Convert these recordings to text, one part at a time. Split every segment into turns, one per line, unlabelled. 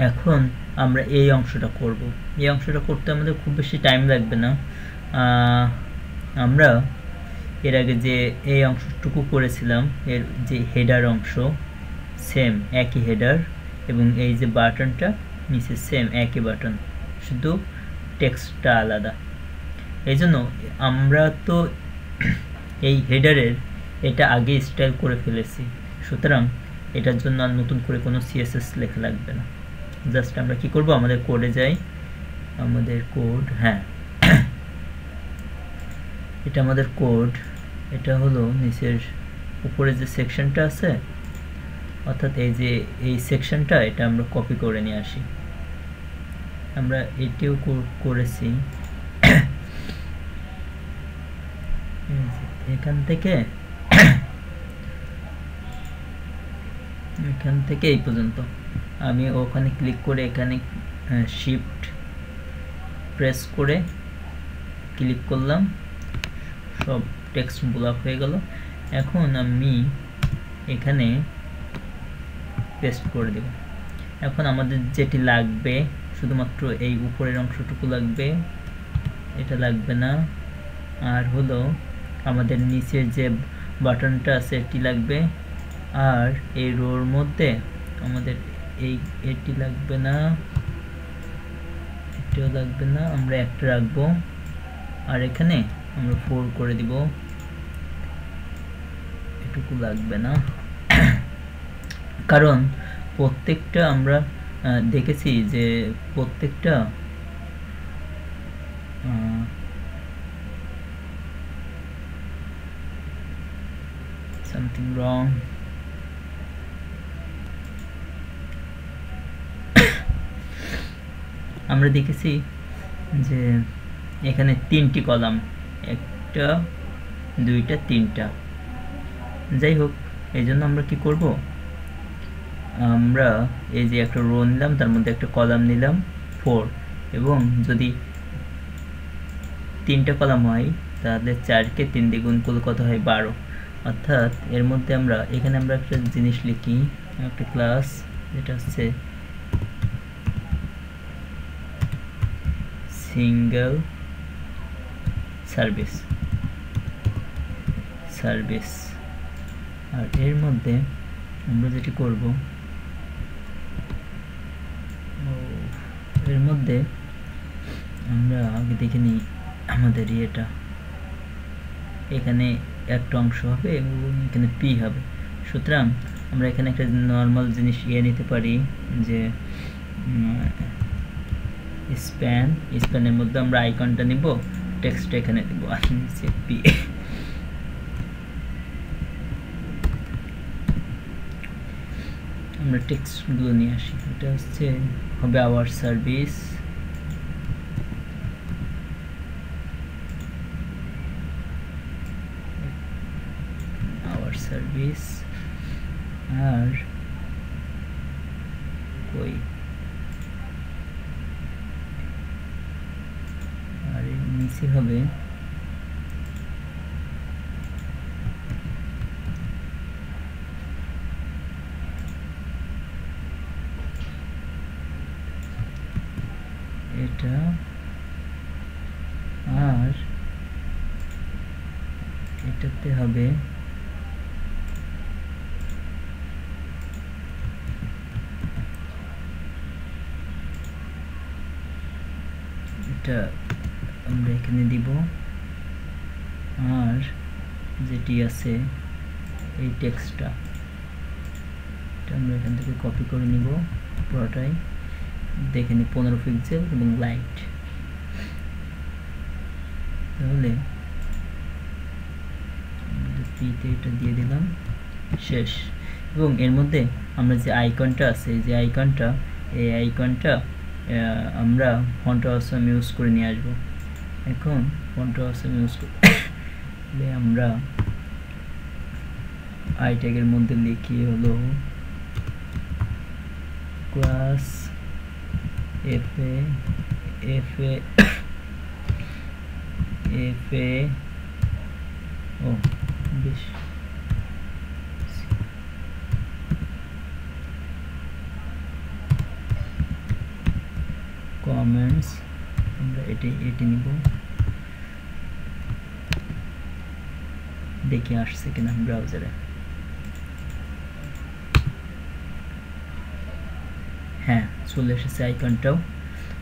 এখন আমরা এই অংশটা করব। এই অংশটা করতে আমাদের খুব বেশি টাইম লাগবে না। আমরা এর আগে যে এই অংশটুকু করেছিলাম, এর যে হেডার অংশ সেম একই হেডার, এবং এই যে বাটনটা নিচে সেম একই বাটন, শুধু টেক্সটটা আলাদা। এই জন্য আমরা তো এই হেডারের এটা আগে স্টাইল করে ফেলেছি, সুতরাং এটার জন্য আর নতুন করে কোনো সিএসএস লেখা লাগবে না। জাস্ট আমরা কি করব, আমাদের কোডে যাই, আমাদের কোড, হ্যাঁ এটা আমাদের কোড। এটা হলো নিচের উপরে যে সেকশনটা আছে, অর্থাৎ এই যে এই সেকশনটা, এটা আমরা কপি করে নিয়ে আসি। আমরা এটিও করেছি। এখান থেকে এই পর্যন্ত আমি ওখানে ক্লিক করে এখানে শিফট প্রেস করে ক্লিক করলাম, সব টেক্সট ব্লক হয়ে গেল। এখন আমি এখানে পেস্ট করে দেব। এখন আমাদের যেটি লাগবে শুধুমাত্র এই উপরের অংশটুকু লাগবে, এটা লাগবে না। আর হলো আমাদের নিচের যে বাটনটা আছে এটি লাগবে, আর এই রোর মধ্যে আমাদের এটি লাগবে না, এটিও লাগবে না, আমরা একটা রাখবো। আর এখানে আমরা 4 করে দিব, এটুকু লাগবে না। কারণ প্রত্যেকটা আমরা দেখেছি যে প্রত্যেকটা something wrong, আমরা দেখেছি যে এখানে 3টি কলাম, একটা দুইটা তিনটা। যাই হোক, এই জন্য আমরা কি করব, আমরা এই যে একটা রো নিলাম, তার মধ্যে একটা কলাম নিলাম 4, এবং যদি 3টা কলাম হয় তাহলে 4কে 3 দিয়ে গুণ করলে কত হয়, 12। অর্থাৎ এর মধ্যে আমরা এখানে আমরা একটা জিনিস লিখি, একটা ক্লাস যেটা হচ্ছে সিঙ্গেল সার্ভিস। আর এর মধ্যে আমরা যেটি করব, এর মধ্যে আমরা আগে দেখে নিই আমাদের এটা এখানে একটা অংশ হবে এবং এখানে পি হবে। সুতরাং আমরা এখানে একটা নর্মাল জিনিস নিতে পারি, যে স্প্যানের মধ্যে আমরা আইকনটা নিব, টেক্সট এখানে দেব, আর নিচে পি। আমরা টেক্সটগুলো নিয়ে আসি, এটা হচ্ছে হবে আওয়ার সার্ভিস, আর কই আর এর নিচে হবে এটা, আর এটাতে হবে এটা আমরা এখানে দিব, আর যেটি আছে এই টেক্সটটা আমরা এখান থেকে কপি করে নিব পুরোটাই, দেখে নিই 15 পিক্সেল এবং লাইট। তাহলে পিতে এটা দিয়ে দিলাম, শেষ। এবং এর মধ্যে আমরা যে আইকনটা আছে, যে আইকনটা, এই আইকনটা আমরা ফন্ট অসম ইউজ করে নিয়ে আসবো। এখন ফন্ট অসম ইউজ করে আমরা আই ট্যাগের মধ্যে লিখি হলো ক্লাস এফএ ও বেশ কমেন্টস আমরা এটি নিব, দেখি আসছে কিনা ব্রাউজারে। হ্যাঁ চলে এসেছে আইকনটাও।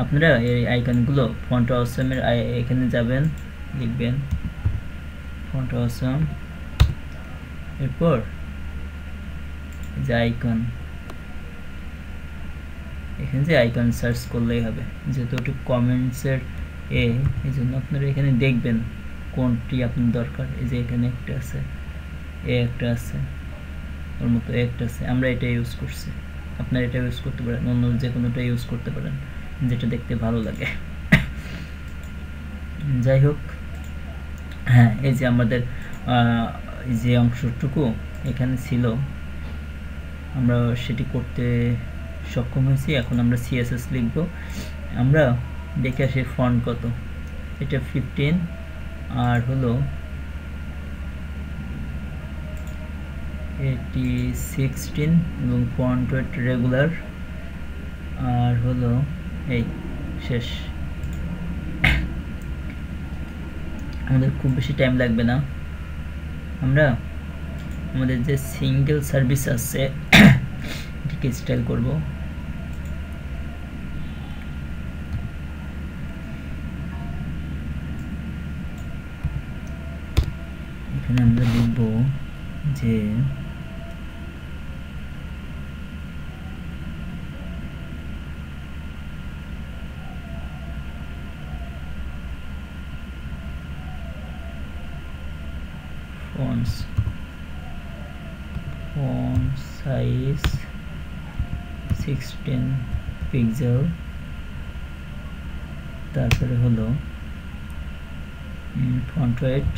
আপনারা এই আইকনগুলো ফন্ট অসামের এখানে যাবেন, লিখবেন ফন্ট অসাম, এরপর যে আইকন, এখানে যে আইকন সার্চ করলেই হবে, যেহেতু ওটি কমেন্টসের এই জন্য আপনারা এখানে দেখবেন কোনটি আপনার দরকার। এই যে এখানে একটা আছে, একটা আছে, ওর মতো একটা আছে, আমরা এটা ইউজ করছি, আপনারা এটা ইউজ করতে পারেন, অন্য যে কোনোটা ইউজ করতে পারেন যেটা দেখতে ভালো লাগে। যাই হোক, হ্যাঁ এই যে আমাদের যে অংশটুকু এখানে ছিল আমরা সেটি করতে সক্ষম হয়েছি। এখন আমরা সিএসএস লিখব। আমরা দেখে আসি ফন্ট কত, এটা 15 আর হলো এটি 16 এবং ফন্ট ওয়েট রেগুলার, আর হলো এই শেষ। আমাদের খুব বেশি টাইম লাগবে না, আমরা আমাদের যে সিঙ্গেল সার্ভিস আছে এটিকে স্টাইল করব। এখানে আমরা লিখব যে font size 16 পিক্সেল, তারপরে হলো ফন্ট ওয়েট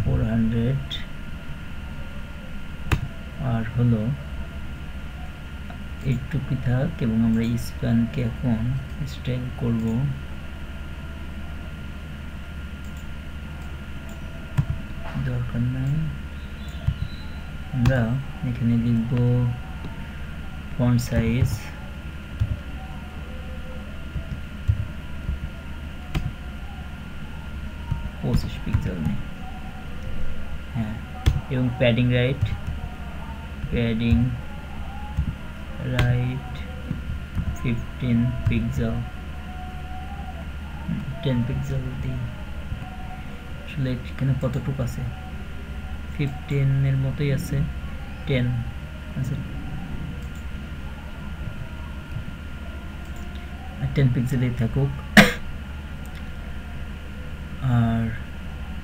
400, আর হলো একটু পৃথক, এবং আমরা স্প্যানকে এখন স্টাইল করব। দরকার নাই, আমরা এখানে লিখব ফন্ট সাইজ 25 পিক্সেল নেই, হ্যাঁ, এবং প্যাডিং রাইট 15 পিক্সেল, 10 পিক্সেল দিই। আসলে এখানে কতটুকু আছে, 15 এর মতোই আছে, 10 আছে, 10 পিক্সেলই থাকুক। আর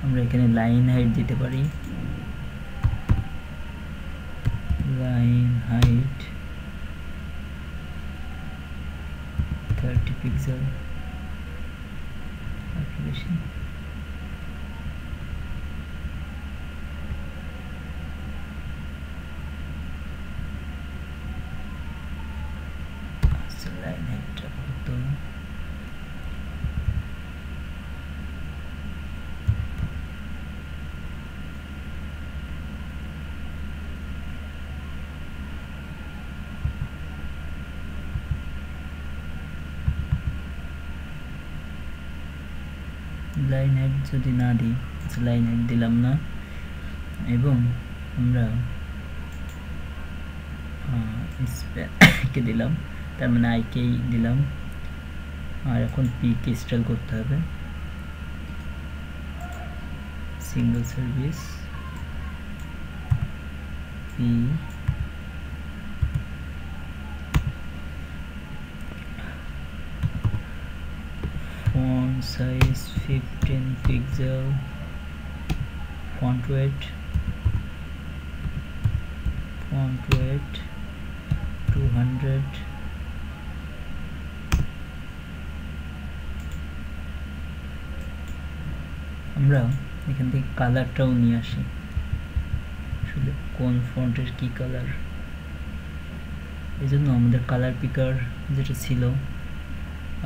আমরা এখানে লাইন হাইট দিতে পারি, লাইন হাইট 30 পিক্সেল, একটু বেশি। লাইন হাইটটা কত, লাইন হাইট যদি না দিই, লাইন হাইট দিলাম না, এবং আমরা স্প্যানকে দিলাম, তার মানে আইকেই দিলাম। আর এখন পিকে স্টাইল করতে হবে, single service P, font size 15 pixel, font weight 200, আমরা এখান থেকে কালারটাও নিয়ে আসি, আসলে কোন ফন্টের কি কালার, এই জন্য আমাদের কালার পিকার যেটা ছিল,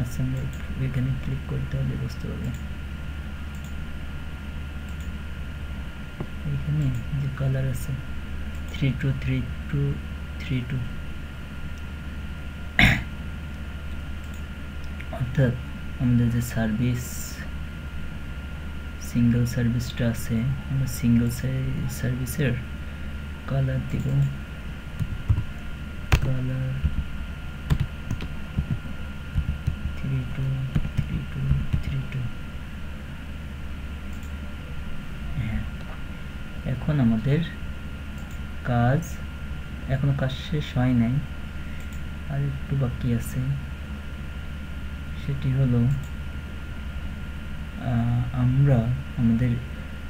আচ্ছা আমরা এখানে ক্লিক করতে হলে বুঝতে পারবো, এখানে যে কালার আছে 323232 অর্থাৎ আমাদের যে সার্ভিস সিঙ্গেল সার্ভিসটা আছে আমরা সিঙ্গেল সার্ভিসের কালার দিব কালার 323232 হ্যাঁ এখন আমাদের কাজ এখনো কাজ শেষ হয় নাই আর একটু বাকি আছে সেটি হলো আমরা আমাদের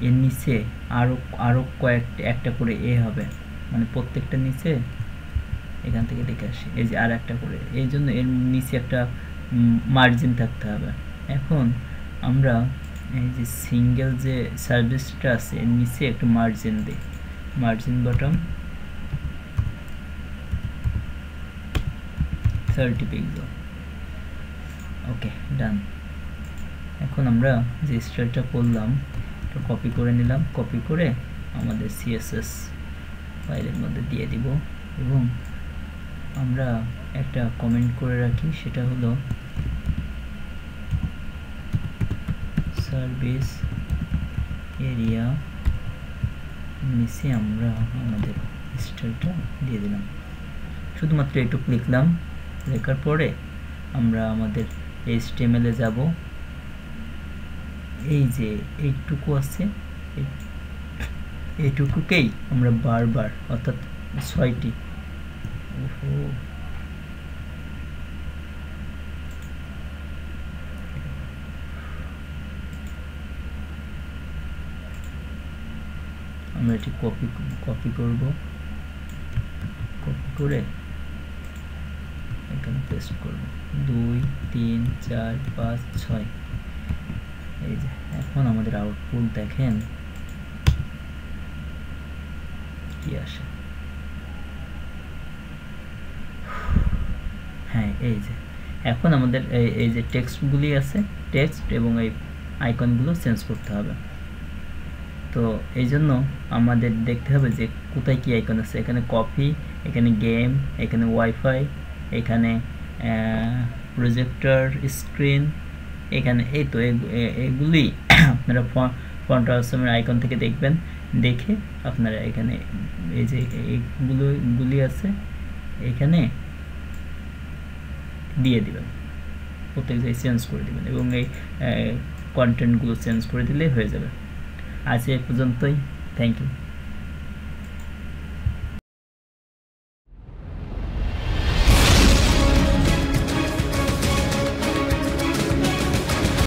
এর নিচে আরো একটা করে এ হবে মানে প্রত্যেকটা নিচে এখান থেকে দেখে আসি এই যে আর একটা করে এই জন্য এর নিচে একটা মার্জিন থাকতে হবে এখন আমরা এই যে সিঙ্গেল যে সার্ভিসটা আছে এর নিচে একটা মার্জিন দিই মার্জিন বটম 30 পিক্সেল ওকে ডান এখন আমরা যে স্টাইলটা করলাম এটা কপি করে নিলাম কপি করে আমাদের সিএসএস ফাইলের মধ্যে দিয়ে দিব এবং আমরা একটা কমেন্ট করে রাখি সেটা হলো সার্ভিস এরিয়া নিচে আমরা আমাদের স্টাইলটা দিয়ে দিলাম শুধুমাত্র এটুকু লিখলাম লেখার পরে আমরা আমাদের HTML এ যাব এই যে এইটুকু আছে এইটুকুকেই আমরা বারবার অর্থাৎ 6টি আমরা এটি কপি করব কপি করে এখানে পেস্ট করব 2 3 4 5 6 এই যে এখন আমাদের আউটপুট দেখেন কি আসে হ্যাঁ এই যে এখন আমাদের এই যে টেক্সটগুলি আছে টেক্সট এবং এই আইকনগুলো চেঞ্জ করতে হবে তো এই জন্য আমাদের দেখতে হবে যে কোথায় কি আইকন আছে এখানে কপি এখানে গেম এখানে ওয়াইফাই এখানে প্রজেক্টর স্ক্রিন এখানে এই তো এগুলি আপনারা ফন্ট ট্রান্সফর্মের আইকন থেকে দেখবেন দেখে আপনারা এখানে এই যে এইগুলি আছে এখানে দিয়ে দিবেন প্রত্যেক জায়গায় চেঞ্জ করে দিবেন এবং এই কন্টেন্টগুলো চেঞ্জ করে দিলে হয়ে যাবে আজ এই পর্যন্তই থ্যাংক ইউ